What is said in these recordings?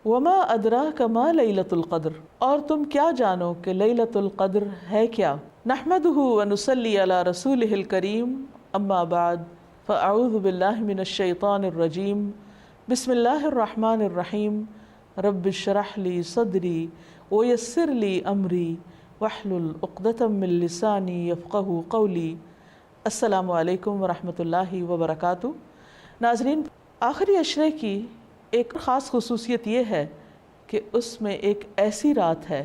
وما ادراک ما لیلۃ القدر، اور تم کیا جانو کہ لیلۃ القدر ہے کیا۔ نحمدہ ونصلی علی رسولہ الکریم، اما بعد فاعوذ باللہ من الشیطان الرجیم، بسم اللہ الرحمن الرحیم، رب اشرح لی صدری ویسر لی امری واحلل عقدۃ من لسانی یفقہوا قولی۔ السلام علیکم ورحمۃ اللہ وبرکاتہ۔ ناظرین، آخری عشرے کی ایک خاص خصوصیت یہ ہے کہ اس میں ایک ایسی رات ہے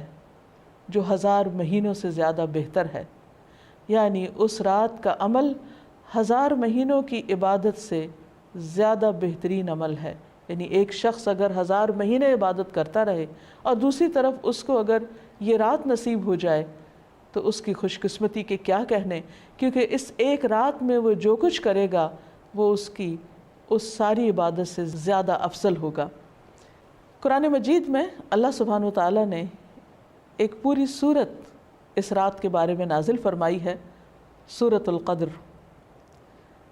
جو 1000 مہینوں سے زیادہ بہتر ہے، یعنی اس رات کا عمل 1000 مہینوں کی عبادت سے زیادہ بہترین عمل ہے۔ یعنی ایک شخص اگر 1000 مہینے عبادت کرتا رہے اور دوسری طرف اس کو اگر یہ رات نصیب ہو جائے تو اس کی خوش قسمتی کے کیا کہنے، کیونکہ اس ایک رات میں وہ جو کچھ کرے گا وہ اس کی اس ساری عبادت سے زیادہ افضل ہوگا۔ قرآن مجید میں اللہ سبحانہ و تعالیٰ نے ایک پوری سورت اس رات کے بارے میں نازل فرمائی ہے، سورۃ القدر۔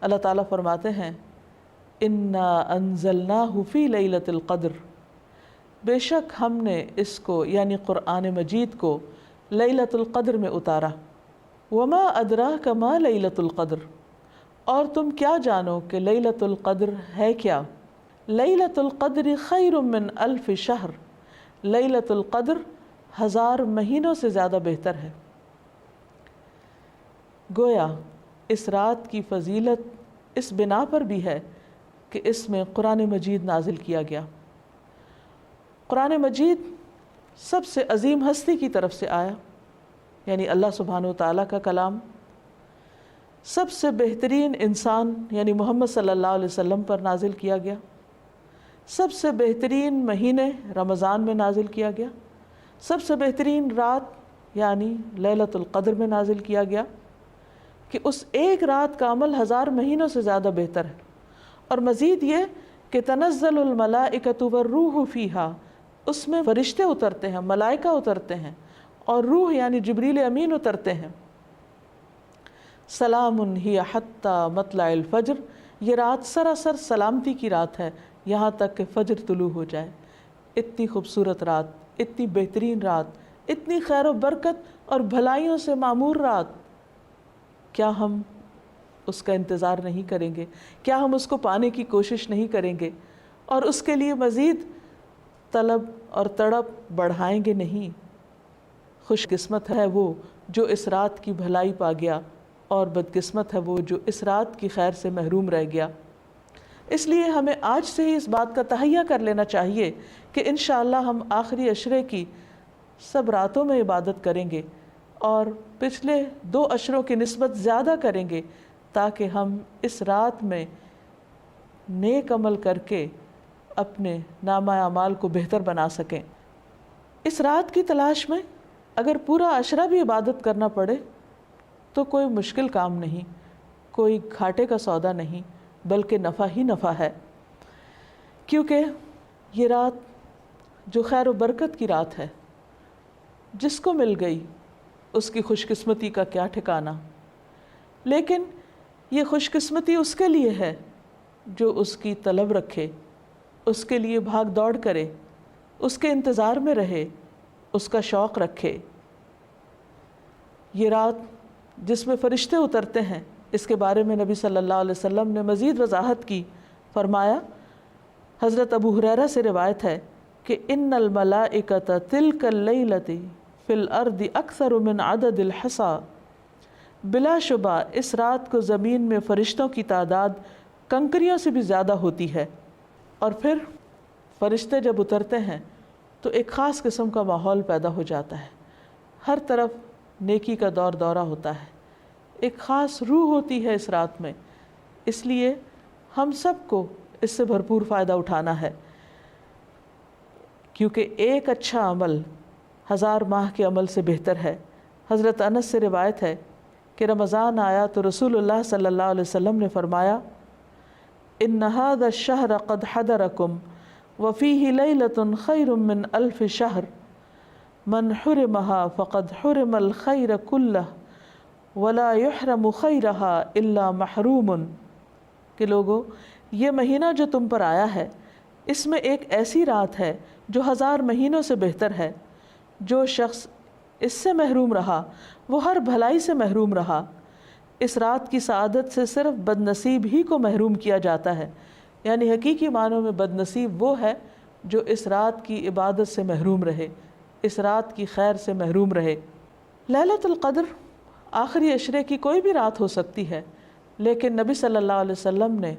اللہ تعالیٰ فرماتے ہیں انا انزلناہ فی لیلۃ القدر، بے شک ہم نے اس کو یعنی قرآن مجید کو لیلۃ القدر میں اتارا۔ وما ادراک ما لیلۃ القدر، اور تم کیا جانو کہ لیلۃ القدر ہے کیا۔ لیلۃ القدر خیر من الف شہر، لیلۃ القدر 1000 مہینوں سے زیادہ بہتر ہے۔ گویا اس رات کی فضیلت اس بنا پر بھی ہے کہ اس میں قرآن مجید نازل کیا گیا۔ قرآن مجید سب سے عظیم ہستی کی طرف سے آیا، یعنی اللہ سبحانہ و تعالیٰ کا کلام، سب سے بہترین انسان یعنی محمد صلی اللہ علیہ وسلم پر نازل کیا گیا، سب سے بہترین مہینے رمضان میں نازل کیا گیا، سب سے بہترین رات یعنی لیلۃ القدر میں نازل کیا گیا، کہ اس ایک رات کا عمل 1000 مہینوں سے زیادہ بہتر ہے۔ اور مزید یہ کہ تنزل الملائکۃ والروح فیہا، اس میں فرشتے اترتے ہیں، ملائکہ اترتے ہیں، اور روح یعنی جبریل امین اترتے ہیں۔ سلام ہی حتی مطلع الفجر، یہ رات سراسر سلامتی کی رات ہے یہاں تک کہ فجر طلوع ہو جائے۔ اتنی خوبصورت رات، اتنی بہترین رات، اتنی خیر و برکت اور بھلائیوں سے معمور رات، کیا ہم اس کا انتظار نہیں کریں گے؟ کیا ہم اس کو پانے کی کوشش نہیں کریں گے اور اس کے لیے مزید طلب اور تڑپ بڑھائیں گے نہیں؟ خوش قسمت ہے وہ جو اس رات کی بھلائی پا گیا، اور بدقسمت ہے وہ جو اس رات کی خیر سے محروم رہ گیا۔ اس لیے ہمیں آج سے ہی اس بات کا تہیہ کر لینا چاہیے کہ انشاءاللہ ہم آخری عشرے کی سب راتوں میں عبادت کریں گے اور پچھلے 2 عشروں کی نسبت زیادہ کریں گے، تاکہ ہم اس رات میں نیک عمل کر کے اپنے نامہ اعمال کو بہتر بنا سکیں۔ اس رات کی تلاش میں اگر پورا عشرہ بھی عبادت کرنا پڑے تو کوئی مشکل کام نہیں، کوئی گھاٹے کا سودا نہیں، بلکہ نفع ہی نفع ہے، کیونکہ یہ رات جو خیر و برکت کی رات ہے، جس کو مل گئی اس کی خوش قسمتی کا کیا ٹھکانہ۔ لیکن یہ خوش قسمتی اس کے لیے ہے جو اس کی طلب رکھے، اس کے لیے بھاگ دوڑ کرے، اس کے انتظار میں رہے، اس کا شوق رکھے۔ یہ رات جس میں فرشتے اترتے ہیں، اس کے بارے میں نبی صلی اللہ علیہ وسلم نے مزید وضاحت کی، فرمایا، حضرت ابو ہریرہ سے روایت ہے کہ ان الملائکۃ تلک اللیلۃ فی الارض اکثر من عدد الحصی، بلا شبہ اس رات کو زمین میں فرشتوں کی تعداد کنکریوں سے بھی زیادہ ہوتی ہے۔ اور پھر فرشتے جب اترتے ہیں تو ایک خاص قسم کا ماحول پیدا ہو جاتا ہے، ہر طرف نیکی کا دور دورہ ہوتا ہے، ایک خاص روح ہوتی ہے اس رات میں۔ اس لیے ہم سب کو اس سے بھرپور فائدہ اٹھانا ہے، کیونکہ ایک اچھا عمل 1000 ماہ کے عمل سے بہتر ہے۔ حضرت انس سے روایت ہے کہ رمضان آیا تو رسول اللہ صلی اللہ علیہ وسلم نے فرمایا، ان هذا الشهر قد حضركم وفيه ليلة خير من 1000 شهر من حرمها فقد حرم الخير كله ولا يحرم خيرها الا محروم، کہ لوگو یہ مہینہ جو تم پر آیا ہے اس میں ایک ایسی رات ہے جو 1000 مہینوں سے بہتر ہے۔ جو شخص اس سے محروم رہا وہ ہر بھلائی سے محروم رہا۔ اس رات کی سعادت سے صرف بد نصیب ہی کو محروم کیا جاتا ہے، یعنی حقیقی معنوں میں بد نصیب وہ ہے جو اس رات کی عبادت سے محروم رہے، اس رات کی خیر سے محروم رہے۔ لیلۃ القدر آخری عشرے کی کوئی بھی رات ہو سکتی ہے، لیکن نبی صلی اللہ علیہ وسلم نے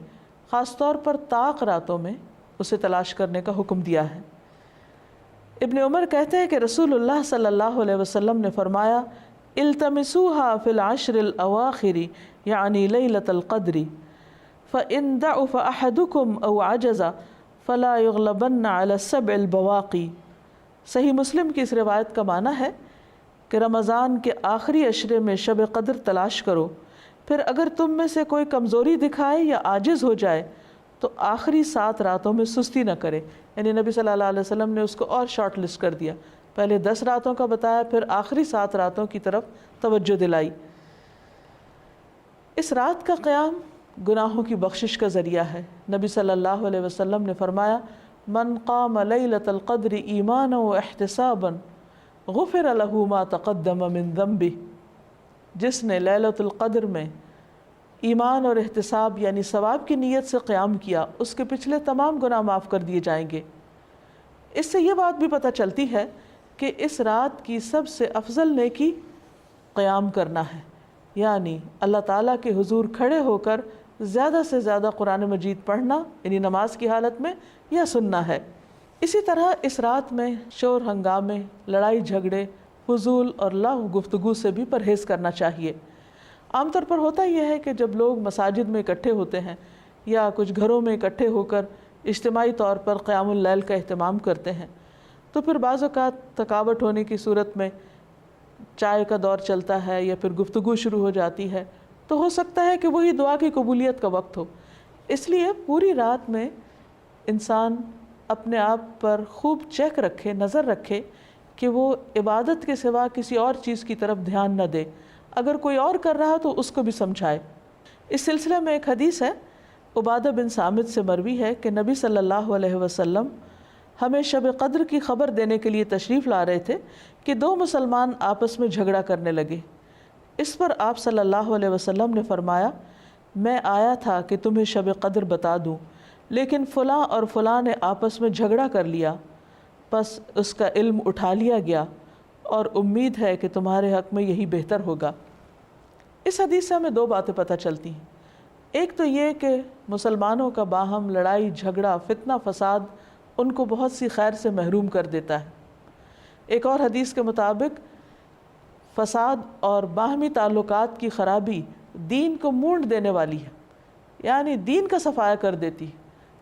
خاص طور پر طاق راتوں میں اسے تلاش کرنے کا حکم دیا ہے۔ ابن عمر کہتے ہیں کہ رسول اللہ صلی اللہ علیہ وسلم نے فرمایا، التمسوها فی العشر الاواخر یعنی لیلۃ القدر فإن ضعف أحدكم أو عجز فلا يغلبن على السبع البواقی۔ صحیح مسلم کی اس روایت کا معنی ہے کہ رمضان کے آخری عشرے میں شب قدر تلاش کرو، پھر اگر تم میں سے کوئی کمزوری دکھائے یا عاجز ہو جائے تو آخری 7 راتوں میں سستی نہ کرے۔ یعنی نبی صلی اللہ علیہ وسلم نے اس کو اور شارٹ لسٹ کر دیا، پہلے 10 راتوں کا بتایا، پھر آخری 7 راتوں کی طرف توجہ دلائی۔ اس رات کا قیام گناہوں کی بخشش کا ذریعہ ہے۔ نبی صلی اللہ علیہ وسلم نے فرمایا، من قام لیلۃ القدر ایمانا واحتسابا غفر له ما تقدم من ذنبہ۔ جس نے لیلۃ القدر میں ایمان اور احتساب یعنی ثواب کی نیت سے قیام کیا، اس کے پچھلے تمام گناہ معاف کر دیے جائیں گے۔ اس سے یہ بات بھی پتہ چلتی ہے کہ اس رات کی سب سے افضل نیکی قیام کرنا ہے، یعنی اللہ تعالیٰ کے حضور کھڑے ہو کر زیادہ سے زیادہ قرآن مجید پڑھنا، یعنی نماز کی حالت میں، یا سننا ہے۔ اسی طرح اس رات میں شور ہنگامے، لڑائی جھگڑے، فضول اور لغو گفتگو سے بھی پرہیز کرنا چاہیے۔ عام طور پر ہوتا یہ ہے کہ جب لوگ مساجد میں اکٹھے ہوتے ہیں یا کچھ گھروں میں اکٹھے ہو کر اجتماعی طور پر قیام اللیل کا اہتمام کرتے ہیں، تو پھر بعض اوقات تھکاوٹ ہونے کی صورت میں چائے کا دور چلتا ہے یا پھر گفتگو شروع ہو جاتی ہے، تو ہو سکتا ہے کہ وہی دعا کی قبولیت کا وقت ہو۔ اس لیے پوری رات میں انسان اپنے آپ پر خوب چیک رکھے، نظر رکھے کہ وہ عبادت کے سوا کسی اور چیز کی طرف دھیان نہ دے، اگر کوئی اور کر رہا تو اس کو بھی سمجھائے۔ اس سلسلے میں ایک حدیث ہے، عبادہ بن صامت سے مروی ہے کہ نبی صلی اللہ علیہ وسلم ہمیں شب قدر کی خبر دینے کے لیے تشریف لا رہے تھے کہ 2 مسلمان آپس میں جھگڑا کرنے لگے۔ اس پر آپ صلی اللہ علیہ وسلم نے فرمایا، میں آیا تھا کہ تمہیں شب قدر بتا دوں، لیکن فلاں اور فلاں نے آپس میں جھگڑا کر لیا، پس اس کا علم اٹھا لیا گیا، اور امید ہے کہ تمہارے حق میں یہی بہتر ہوگا۔ اس حدیث سے ہمیں 2 باتیں پتہ چلتی ہیں۔ ایک تو یہ کہ مسلمانوں کا باہم لڑائی جھگڑا، فتنہ فساد ان کو بہت سی خیر سے محروم کر دیتا ہے۔ ایک اور حدیث کے مطابق فساد اور باہمی تعلقات کی خرابی دین کو مونڈ دینے والی ہے، یعنی دین کا صفایا کر دیتی۔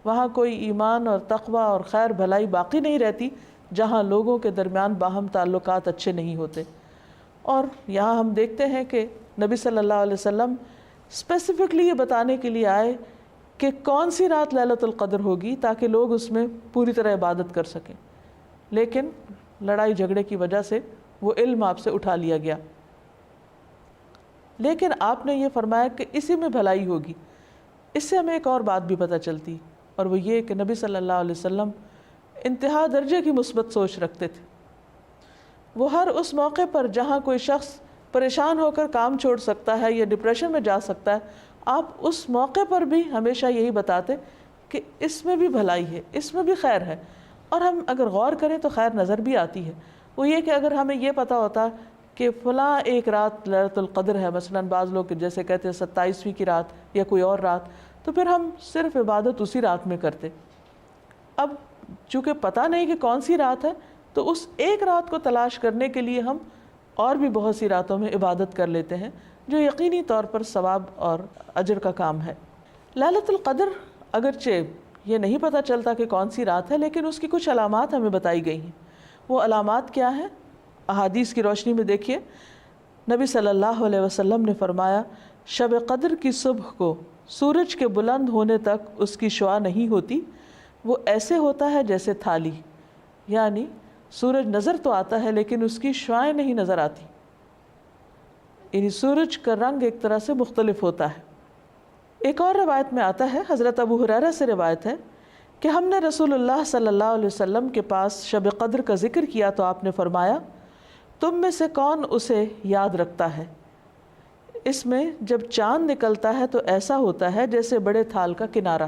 وہاں کوئی ایمان اور تقوی اور خیر بھلائی باقی نہیں رہتی جہاں لوگوں کے درمیان باہم تعلقات اچھے نہیں ہوتے۔ اور یہاں ہم دیکھتے ہیں کہ نبی صلی اللہ علیہ وسلم اسپیسیفکلی یہ بتانے کے لیے آئے کہ کون سی رات لیلۃ القدر ہوگی تاکہ لوگ اس میں پوری طرح عبادت کر سکیں، لیکن لڑائی جھگڑے کی وجہ سے وہ علم آپ سے اٹھا لیا گیا۔ لیکن آپ نے یہ فرمایا کہ اسی میں بھلائی ہوگی۔ اس سے ہمیں ایک اور بات بھی پتہ چلتی، اور وہ یہ کہ نبی صلی اللہ علیہ وسلم انتہا درجے کی مثبت سوچ رکھتے تھے۔ وہ ہر اس موقع پر جہاں کوئی شخص پریشان ہو کر کام چھوڑ سکتا ہے یا ڈپریشن میں جا سکتا ہے، آپ اس موقع پر بھی ہمیشہ یہی بتاتے کہ اس میں بھی بھلائی ہے، اس میں بھی خیر ہے۔ اور ہم اگر غور کریں تو خیر نظر بھی آتی ہے۔ وہ یہ کہ اگر ہمیں یہ پتہ ہوتا کہ فلاں ایک رات لیلۃ القدر ہے، مثلاً بعض لوگ جیسے کہتے ہیں 27ویں کی رات یا کوئی اور رات، تو پھر ہم صرف عبادت اسی رات میں کرتے۔ اب چونکہ پتہ نہیں کہ کون سی رات ہے، تو اس ایک رات کو تلاش کرنے کے لیے ہم اور بھی بہت سی راتوں میں عبادت کر لیتے ہیں، جو یقینی طور پر ثواب اور اجر کا کام ہے۔ لیلۃ القدر اگرچہ یہ نہیں پتہ چلتا کہ کون سی رات ہے، لیکن اس کی کچھ علامات ہمیں بتائی گئی ہیں۔ وہ علامات کیا ہیں؟ احادیث کی روشنی میں دیکھیے، نبی صلی اللہ علیہ وسلم نے فرمایا، شب قدر کی صبح کو سورج کے بلند ہونے تک اس کی شعاع نہیں ہوتی، وہ ایسے ہوتا ہے جیسے تھالی، یعنی سورج نظر تو آتا ہے لیکن اس کی شعاعیں نہیں نظر آتی، یعنی سورج کا رنگ ایک طرح سے مختلف ہوتا ہے۔ ایک اور روایت میں آتا ہے، حضرت ابو ہریرہ سے روایت ہے کہ ہم نے رسول اللہ صلی اللہ علیہ وسلم کے پاس شب قدر کا ذکر کیا تو آپ نے فرمایا تم میں سے کون اسے یاد رکھتا ہے؟ اس میں جب چاند نکلتا ہے تو ایسا ہوتا ہے جیسے بڑے تھال کا کنارہ،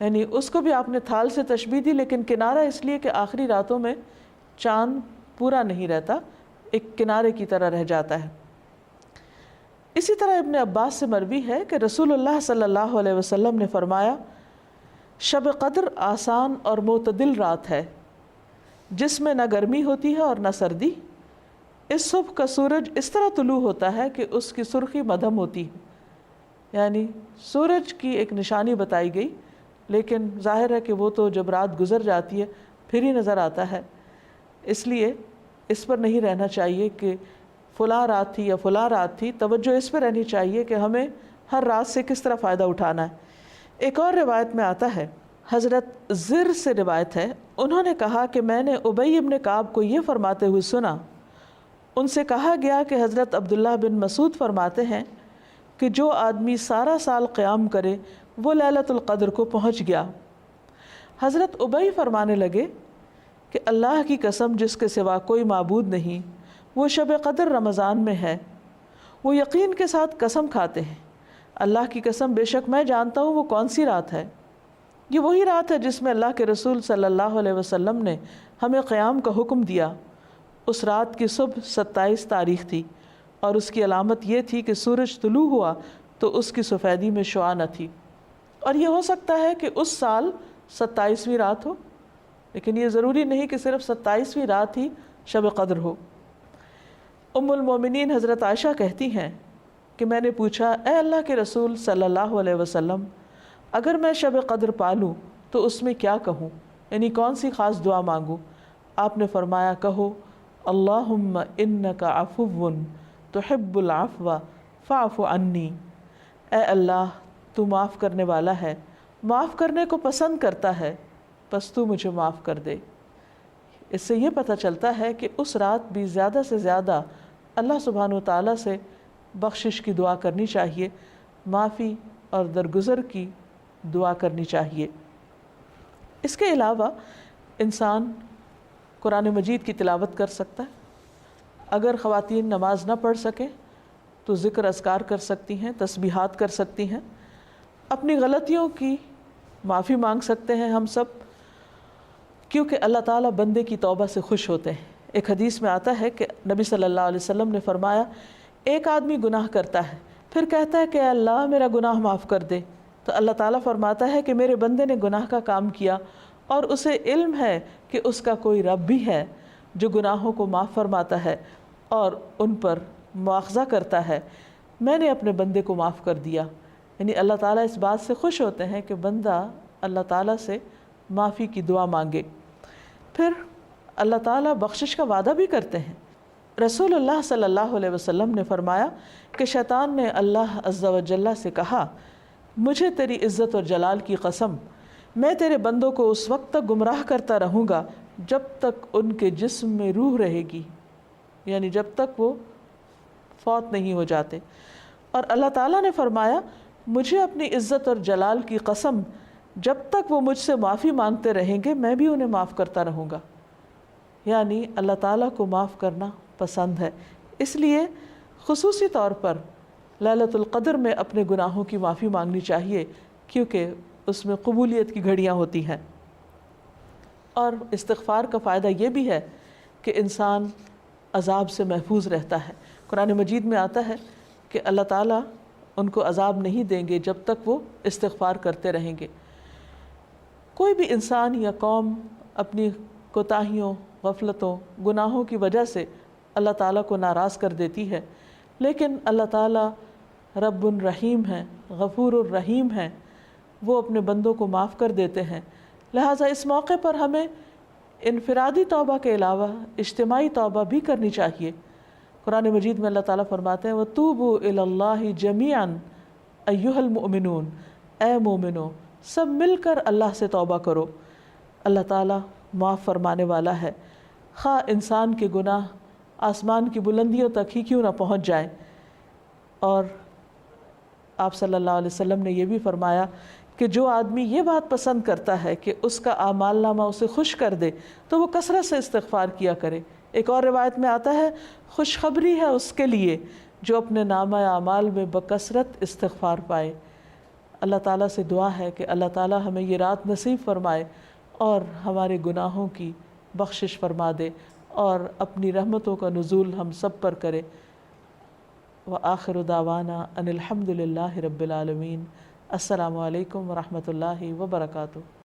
یعنی اس کو بھی آپ نے تھال سے تشبیہ دی، لیکن کنارہ اس لیے کہ آخری راتوں میں چاند پورا نہیں رہتا، ایک کنارے کی طرح رہ جاتا ہے۔ اسی طرح ابن عباس سے مروی ہے کہ رسول اللہ صلی اللہ علیہ وسلم نے فرمایا شب قدر آسان اور معتدل رات ہے جس میں نہ گرمی ہوتی ہے اور نہ سردی۔ اس صبح کا سورج اس طرح طلوع ہوتا ہے کہ اس کی سرخی مدھم ہوتی ہے، یعنی سورج کی ایک نشانی بتائی گئی، لیکن ظاہر ہے کہ وہ تو جب رات گزر جاتی ہے پھر ہی نظر آتا ہے، اس لیے اس پر نہیں رہنا چاہیے کہ فلاں رات تھی یا فلاں رات تھی، توجہ اس پہ رہنی چاہیے کہ ہمیں ہر رات سے کس طرح فائدہ اٹھانا ہے۔ ایک اور روایت میں آتا ہے، حضرت زر سے روایت ہے، انہوں نے کہا کہ میں نے ابی ابن کعب کو یہ فرماتے ہوئے سنا، ان سے کہا گیا کہ حضرت عبداللہ بن مسعود فرماتے ہیں کہ جو آدمی سارا سال قیام کرے وہ لیلۃ القدر کو پہنچ گیا۔ حضرت ابی فرمانے لگے کہ اللہ کی قسم جس کے سوا کوئی معبود نہیں، وہ شب قدر رمضان میں ہے۔ وہ یقین کے ساتھ قسم کھاتے ہیں، اللہ کی قسم بے شک میں جانتا ہوں وہ کون سی رات ہے۔ یہ وہی رات ہے جس میں اللہ کے رسول صلی اللہ علیہ وسلم نے ہمیں قیام کا حکم دیا۔ اس رات کی صبح 27 تاریخ تھی اور اس کی علامت یہ تھی کہ سورج طلوع ہوا تو اس کی سفیدی میں شعاع نہ تھی، اور یہ ہو سکتا ہے کہ اس سال 27ویں رات ہو، لیکن یہ ضروری نہیں کہ صرف 27ویں رات ہی شب قدر ہو۔ ام المومنین حضرت عائشہ کہتی ہیں کہ میں نے پوچھا اے اللہ کے رسول صلی اللہ علیہ وسلم، اگر میں شب قدر پالوں تو اس میں کیا کہوں، یعنی کون سی خاص دعا مانگوں؟ آپ نے فرمایا کہو اللہم انک عفو تحب العفو فاعف عنی، اے اللہ تو معاف کرنے والا ہے، معاف کرنے کو پسند کرتا ہے، بس تو مجھے معاف کر دے۔ اس سے یہ پتہ چلتا ہے کہ اس رات بھی زیادہ سے زیادہ اللہ سبحانہ و تعالیٰ سے بخشش کی دعا کرنی چاہیے، معافی اور درگزر کی دعا کرنی چاہیے۔ اس کے علاوہ انسان قرآن مجید کی تلاوت کر سکتا ہے، اگر خواتین نماز نہ پڑھ سکیں تو ذکر اذکار کر سکتی ہیں، تسبیحات کر سکتی ہیں، اپنی غلطیوں کی معافی مانگ سکتے ہیں ہم سب، کیونکہ اللہ تعالیٰ بندے کی توبہ سے خوش ہوتے ہیں۔ ایک حدیث میں آتا ہے کہ نبی صلی اللہ علیہ وسلم نے فرمایا ایک آدمی گناہ کرتا ہے پھر کہتا ہے کہ اے اللہ میرا گناہ معاف کر دے، تو اللہ تعالیٰ فرماتا ہے کہ میرے بندے نے گناہ کا کام کیا اور اسے علم ہے کہ اس کا کوئی رب بھی ہے جو گناہوں کو معاف فرماتا ہے اور ان پر مواخذہ کرتا ہے، میں نے اپنے بندے کو معاف کر دیا۔ یعنی اللہ تعالیٰ اس بات سے خوش ہوتے ہیں کہ بندہ اللہ تعالیٰ سے معافی کی دعا مانگے۔ پھر اللہ تعالیٰ بخشش کا وعدہ بھی کرتے ہیں۔ رسول اللہ صلی اللہ علیہ وسلم نے فرمایا کہ شیطان نے اللہ عز و جل سے کہا مجھے تیری عزت اور جلال کی قسم، میں تیرے بندوں کو اس وقت تک گمراہ کرتا رہوں گا جب تک ان کے جسم میں روح رہے گی، یعنی جب تک وہ فوت نہیں ہو جاتے۔ اور اللہ تعالیٰ نے فرمایا مجھے اپنی عزت اور جلال کی قسم، جب تک وہ مجھ سے معافی مانگتے رہیں گے میں بھی انہیں معاف کرتا رہوں گا۔ یعنی اللہ تعالیٰ کو معاف کرنا پسند ہے، اس لیے خصوصی طور پر لیلۃ القدر میں اپنے گناہوں کی معافی مانگنی چاہیے، کیونکہ اس میں قبولیت کی گھڑیاں ہوتی ہیں۔ اور استغفار کا فائدہ یہ بھی ہے کہ انسان عذاب سے محفوظ رہتا ہے۔ قرآن مجید میں آتا ہے کہ اللہ تعالیٰ ان کو عذاب نہیں دیں گے جب تک وہ استغفار کرتے رہیں گے۔ کوئی بھی انسان یا قوم اپنی کوتاہیوں، غفلتوں، گناہوں کی وجہ سے اللہ تعالیٰ کو ناراض کر دیتی ہے، لیکن اللہ تعالیٰ رب الرحیم ہیں، غفور الرحیم ہیں، وہ اپنے بندوں کو معاف کر دیتے ہیں۔ لہٰذا اس موقع پر ہمیں انفرادی توبہ کے علاوہ اجتماعی توبہ بھی کرنی چاہیے۔ قرآن مجید میں اللہ تعالیٰ فرماتے ہیں وَتُوبُوا إِلَى اللَّهِ جَمِيعًا أَيُّهَا الْمُؤْمِنُونَ، اے مومنو سب مل کر اللہ سے توبہ کرو، اللہ تعالیٰ معاف فرمانے والا ہے، خواہ انسان کے گناہ آسمان کی بلندیوں تک ہی کیوں نہ پہنچ جائیں۔ اور آپ صلی اللہ علیہ وسلم نے یہ بھی فرمایا کہ جو آدمی یہ بات پسند کرتا ہے کہ اس کا اعمال نامہ اسے خوش کر دے تو وہ کثرت سے استغفار کیا کرے۔ ایک اور روایت میں آتا ہے خوشخبری ہے اس کے لیے جو اپنے نامہ اعمال میں بکثرت استغفار پائے۔ اللہ تعالیٰ سے دعا ہے کہ اللہ تعالیٰ ہمیں یہ رات نصیب فرمائے اور ہمارے گناہوں کی بخشش فرما دے اور اپنی رحمتوں کا نزول ہم سب پر کرے۔ وآخر دعوانا ان الحمد للہ رب العالمین۔ السلام علیکم ورحمۃ اللہ وبرکاتہ۔